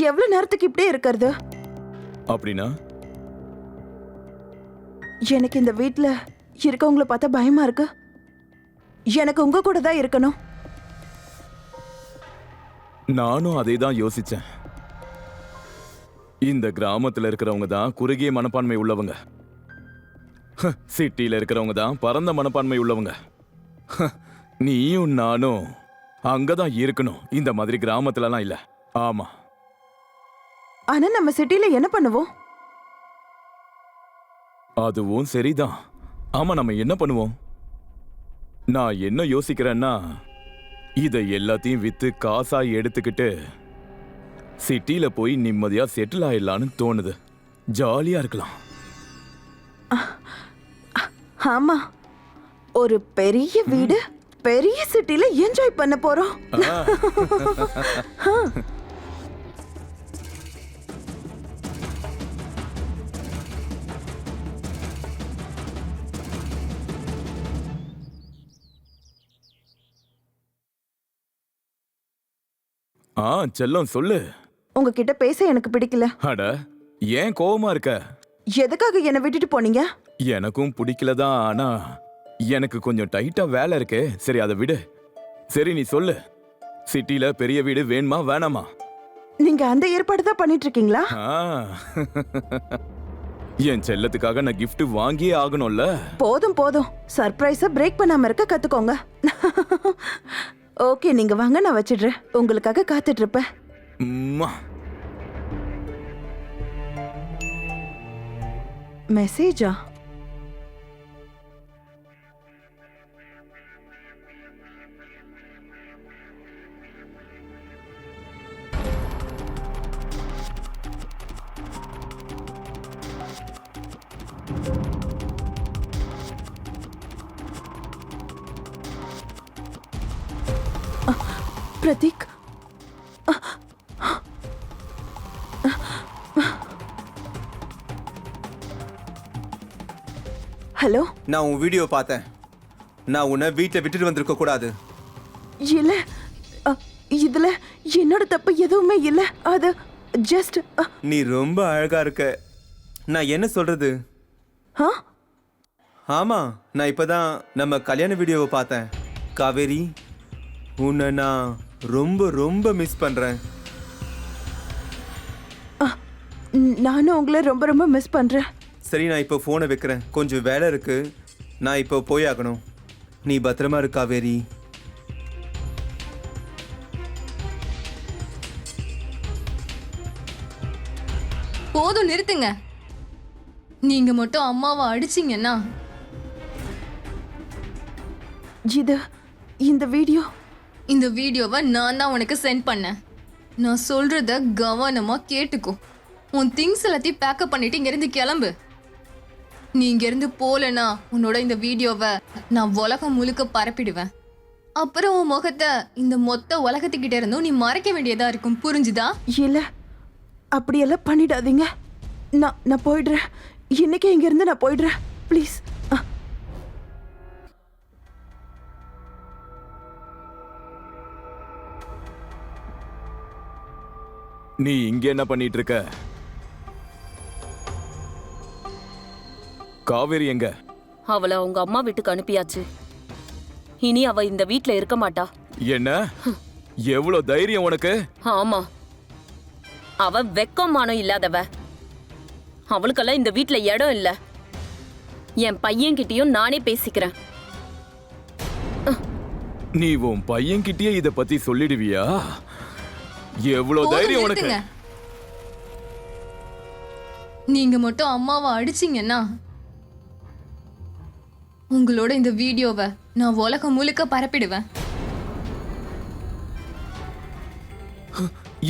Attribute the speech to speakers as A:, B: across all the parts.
A: எவ்வளவு நேரத்துக்கு இப்படியே இருக்கிறது?
B: அப்படின்னா
A: எனக்கு இந்த வீட்ல இருக்கவங்கள பார்த்தா பயமா இருக்கு. எனக்கு உங்க கூட தான் இருக்கணும்.
B: நானும் அதை தான் யோசிச்சேன். இந்த கிராமத்துல இருக்கிறவங்க தான் குறுகிய மனப்பான்மை உள்ளவங்க. சிட்டியில இருக்கிறவங்க தான் பரந்த மனப்பான்மை உள்ளவங்க. நீயும் நானும் அங்கதான் இருக்கணும், இந்த மாதிரி கிராமத்துலலாம் இல்ல. ஆமா.
A: ஆனா நம்ம சிட்டில என்ன பண்ணுவோம்?
B: அதுவும் சரிதான். ஆமா, நம்ம என்ன பண்ணுவோம்? நான் என்ன யோசிக்கிறேன்னா, இதை எல்லாத்தையும் வித்து காசா எடுத்துக்கிட்டு சிட்டில போய் நிம்மதியா செட்டில் ஆயிடலான்னு தோணுது. ஜாலியா இருக்கலாம்.
A: ஆமா, ஒரு பெரிய வீடு, பெரிய சிட்டில என்ஜாய் பண்ண போறோம்.
B: செல்லம் சொல்லு.
A: உங்ககிட்ட பேச எனக்கு பிடிக்கல.
B: அட, ஏன் கோவமா இருக்க?
A: எதுக்காக என்னை விட்டுட்டு போனீங்க?
B: எனக்கும் பிடிக்கலதான். ஆனா எனக்கு கொஞ்சம் டைட்டா வேலை இருக்கு. சரி, அதை விடு. சரி, நீ சொல்லு. சிட்டில பெரிய வீடு வேணுமா வேணாமா?
A: நீங்க அந்த ஏற்பாடு தான் பண்ணிட்டு இருக்கீங்களா?
B: என் செல்லத்துக்காக நான் gift வாங்கியே ஆகணும்ல.
A: போதும் போதும், சர்ப்ரைஸ பிரேக் பண்ணாம இருக்க கத்துக்கோங்க. ஓகே, நீங்க வாங்க, நான் வச்சிடுறேன். உங்களுக்காக காத்துட்டு இருப்பேன். மெசேஜா? பிரதீக், ஹலோ.
C: நான் உன் வீடியோ பார்த்தேன். நான் உன்னை வீட்டில் விட்டுட்டு வந்திருக்க கூடாது.
A: இல்ல, இதுல என்னோட தப்பு எதுவுமே இல்ல. அது ஜஸ்ட்.
C: நீ ரொம்ப அழகா இருக்க. நான் என்ன சொல்றது? ஆமா, நான் இப்பதான் நம்ம கல்யாண வீடியோவை பார்த்தேன். காவேரி, உன்னை நான் ரொம்ப ரொம்ப மிஸ் பண்றேன்.
A: நானும் உங்களை ரொம்ப ரொம்ப மிஸ் பண்றேன்.
C: சரி, நான் இப்போ ஃபோனை வைக்கிறேன். கொஞ்சம் வேலை இருக்கு. நான் இப்போ போய் ஆகணும். நீ பத்திரமா இரு காவேரி.
D: போதும், நிறுத்துங்க. நீங்க மட்டும் அம்மாவை அடிச்சீங்கன்னா இந்த வீடியோவை நான் தான் உனக்கு சென்ட் பண்ணேன். நான் சொல்றத கவனமா கேட்டுக்கோ. உன் திங்ஸ் எல்லாத்தையும் பேக்கப் பண்ணிட்டு இங்கிருந்து கிளம்பு. நீ இங்கிருந்து போலனா உன்னோட இந்த வீடியோவை நான் உலகம் முழுக்க பரப்பிடுவேன். அப்புறம் உன் முகத்தை இந்த மொத்த உலகத்துக்கிட்ட இருந்தும் நீ மறைக்க வேண்டியதா இருக்கும். புரிஞ்சுதா?
A: இல்ல, அப்படியெல்லாம் பண்ணிடாதீங்க. நான் போயிடுறேன். இன்னைக்கு இங்க இருந்து நான் போயிடுறேன். ப்ளீஸ்.
B: நீ இங்க என்ன பண்ணிட்டு இருக்க? காவேரி எங்க?
E: அவளை அவங்க அம்மா வீட்டுக்கு அனுப்பியாச்சு. இனி அவ இந்த வீட்ல இருக்க மாட்டா.
B: என்ன? எவ்வளவு தைரியம் உனக்கு?
E: ஆமா, அவ வெக்கமானம் இல்லாதவ. அவளுக்கெல்லாம் இந்த வீட்ல இடம் இல்ல. என் பையன்கிட்டயும் நானே பேசிக்கிறேன்.
B: நீ உன் பையன்கிட்டயே இத பத்தி சொல்லிடுவியா? எவ்வளவு தைரியம் உனக்கு?
D: நீங்க மட்டும் அம்மாவை அடிச்சீங்கன்னா உங்களோட இந்த வீடியோவை நான் உலகம் முழுக்க பரப்பிடுவேன்.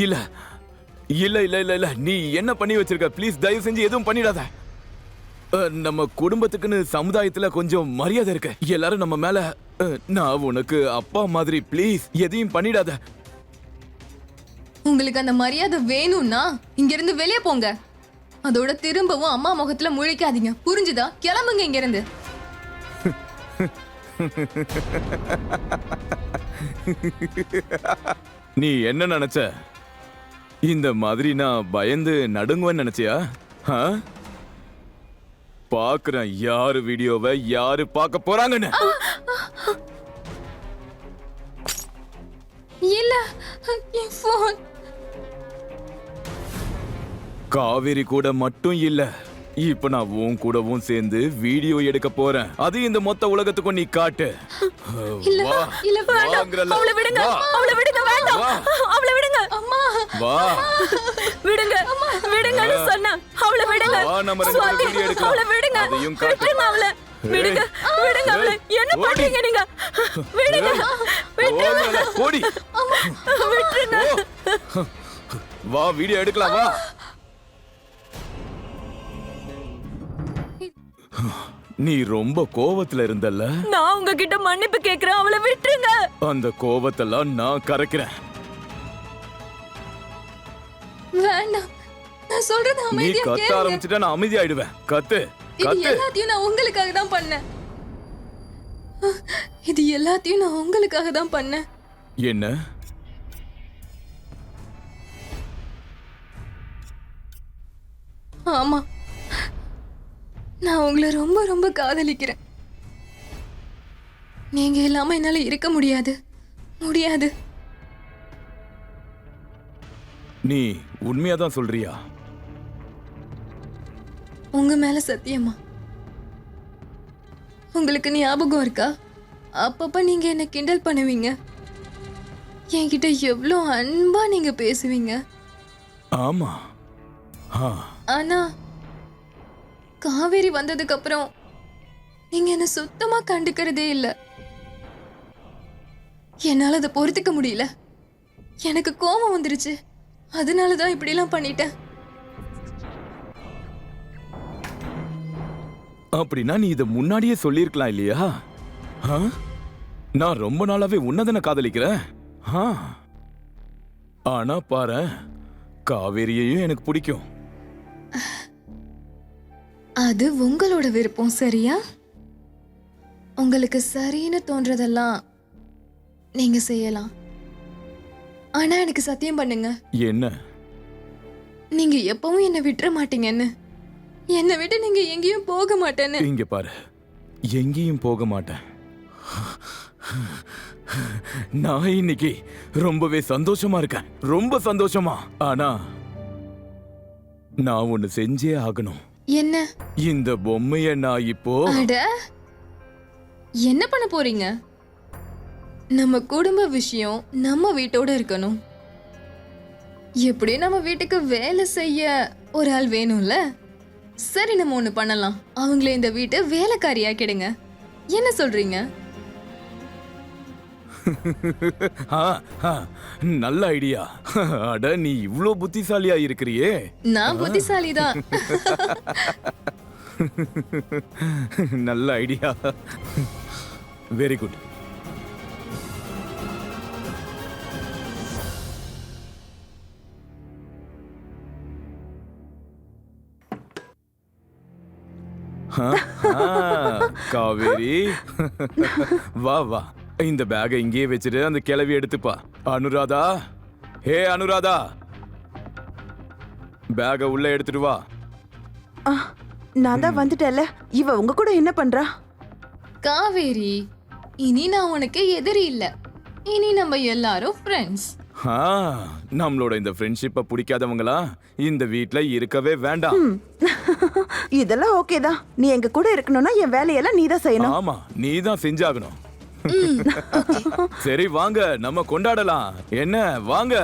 B: இல்ல இல்ல இல்ல இல்ல இல்ல, நீ என்ன பண்ணி வச்சிருக்க? ப்ளீஸ் தயவு செஞ்சு எதுவும் பண்ணிடாத. நம்ம குடும்பத்துக்குன்னு சமுதாயத்துல கொஞ்சம் மரியாதை இருக்கு. எல்லாரும் நம்ம மேல. நான் உனக்கு அப்பா மாதிரி. ப்ளீஸ் எதையும் பண்ணிடாத.
D: உங்களுக்கு அந்த மரியாதை வேணும்னா இங்க இருந்து வெளியே போங்க. அதோட திரும்பவும் அம்மா முகத்துல முழிக்காதீங்க. புரிஞ்சுதா? கிளம்புங்க இங்க இருந்து.
B: நீ என்ன நினைச்ச? இந்த மாதிரி நான் பயந்து நடுங்குவேன்னு நினைச்சியா? ஆ? பாக்குறேன் யாரு வீடியோவை யாரு பார்க்க போறாங்கன்னு.
D: இல்ல என் ஃபோன்.
B: காவேரி கூட மட்டும் இல்ல, இப்ப நான் உன் கூடவும் சேர்ந்து வீடியோ எடுக்க போறேன். அது இந்த மொத்த உலகத்துக்கும் நீ காட்டு.
D: இல்ல
B: வா.
D: இல்ல
B: வாங்கறல.
E: அவளை விடுங்க,
B: வா.
E: அவளை விடுங்க, வேண்டாம்.
B: வா.
E: அவளை விடுங்க,
D: அம்மா.
B: வா.
E: விடுங்க, விடுங்கன்னு சொன்னா. அவளை விடுங்க.
B: வா, நம்ம ரெண்டு பேரும்
E: சுவாதி,
B: வீடியோ எடுக்கலாம்.
E: அவளை விடுங்க.
B: அதையும் காட்டு.
E: விட்டுருங்க அவளை. விடுங்க, விடுங்க அவளை. என்ன
B: ஓடி.
E: பண்றீங்க நீங்க? விடுங்க,
B: ஓடுறல, ஓடி.
E: விட்டுருங்க.
B: ஓ. வா, வீடியோ எடுக்கலாம் வா. நீ ரொம்ப கோவத்துல இருந்தல்ல,
E: நான் உங்ககிட்ட மன்னிப்பு கேக்குறேன். அவளை விட்டுருங்க.
B: அந்த கோவத்தெல்லாம் நான் கரைக்கிறேன்.
D: வேண்டாம், நான் சொல்றது
B: நீ
D: அமைதியா
B: கத்த
D: கேளுங்க.
B: ஆரம்பிச்சுட்டா நான் அமைதியாயிடுவேன். கத்து
D: இது
B: கத்து.
D: எல்லாத்தையும் நான் உங்களுக்காக தான் பண்ணேன். இது எல்லாத்தையும் நான் உங்களுக்காக தான் பண்ணேன்.
B: என்ன?
D: ஆமா, நான் உங்களை ரொம்ப ரொம்ப காதலிக்கிறேன். நீங்க இல்லாம என்னால இருக்க முடியாது முடியாது.
B: நீ உண்மையாதான் சொல்றியா?
D: உங்க மேல சத்தியமா. உங்களுக்கு ஞாபகம் இருக்கா, அப்பப்ப நீங்க என்ன கிண்டல் பண்ணுவீங்க, என்கிட்ட எவ்வளோ அன்பா நீங்க பேசுவீங்க.
B: ஆமா. ஆ,
D: ஆனா காவேரி வந்ததுக்கு அப்புறம் நீங்க என்ன சுத்தமா கண்டுக்கிறதே இல்ல. என்னால அதை பொறுத்துக்க முடியல. எனக்கு கோபம் வந்துருச்சு. அதனாலதான் இப்படி எல்லாம் பண்ணிட்டேன்.
B: அப்படின்னா நீ இத முன்னாடியே சொல்லியிருக்கலாம் இல்லையா? ஆ? நான் ரொம்ப நாளாவே உன்னதனை காதலிக்கிறேன். ஆ. ஆனா பாரு, காவேரியையும் எனக்கு பிடிக்கும்.
D: அது உங்களோட விருப்பம், சரியா? உங்களுக்கு சரின்னு தோன்றதெல்லாம் நீங்க செய்யலாம். ஆனா எனக்கு சத்தியம் பண்ணுங்க,
B: என்ன?
D: நீங்க எப்பவும் என்ன விட்டுற மாட்டீங்கன்னு. என்னை விட்டு நீங்க எங்கேயும் போக மாட்டேன்னு.
B: இங்க பாரு, எங்கேயும் போக மாட்டேன். நான் இன்னைக்கு ரொம்பவே சந்தோஷமா இருக்கேன், ரொம்ப சந்தோஷமா. ஆனா நான் ஒண்ணு செஞ்சே ஆகணும்.
D: என்ன?
B: இந்த பொம்மைய நான் இப்போ
D: அட, என்ன பண்ண போறீங்க? நம்ம குடும்ப விஷயம் நம்ம வீட்டோட இருக்கணும். எப்படி நம்ம வீட்டுக்கு வேலை செய்ய ஒரு ஆள் வேணும்ல. சரி, நம்ம ஒண்ணு பண்ணலாம். அவங்களே இந்த வீட்டு வேலைக்காரியாக்கிடுங்க. என்ன சொல்றீங்க?
B: ஆ, ஆ, நல்ல ஐடியா. அட, நீ இவ்ளோ புத்திசாலியா இருக்கிறியே.
D: நான் புத்திசாலிதான்.
B: நல்ல ஐடியா. Very good. காவேரி, வா வா. இந்த பேக்கை இங்கேயே வச்சுட்டு அந்த கிளவி எடுத்துப்பா. அனுராதா, ஹே அனுராதா, பேக்கை உள்ள எடுத்துட்டு வா.
A: ஆ, நான் தான் வந்துட்டேன்ல. இவ உங்க கூட என்ன பண்றா?
D: காவேரி, இனி நான் உனக்கு எதிரி இல்ல. இனி நம்ம எல்லாரும் ஃப்ரெண்ட்ஸ்.
B: நம்மளோட இந்த ஃப்ரெண்ட்ஷிப்பை பிடிக்காதவங்களா இந்த வீட்ல இருக்கவே வேண்டாம்.
A: இதெல்லாம் ஓகே தான். நீ எங்க கூட இருக்கணும்னா என் வேலையெல்லாம் நீ தான் செய்யணும்.
B: ஆமா, நீ தான் செஞ்சாகணும். சரி வாங்க, நம்ம கொண்டாடலாம். என்ன வாங்க.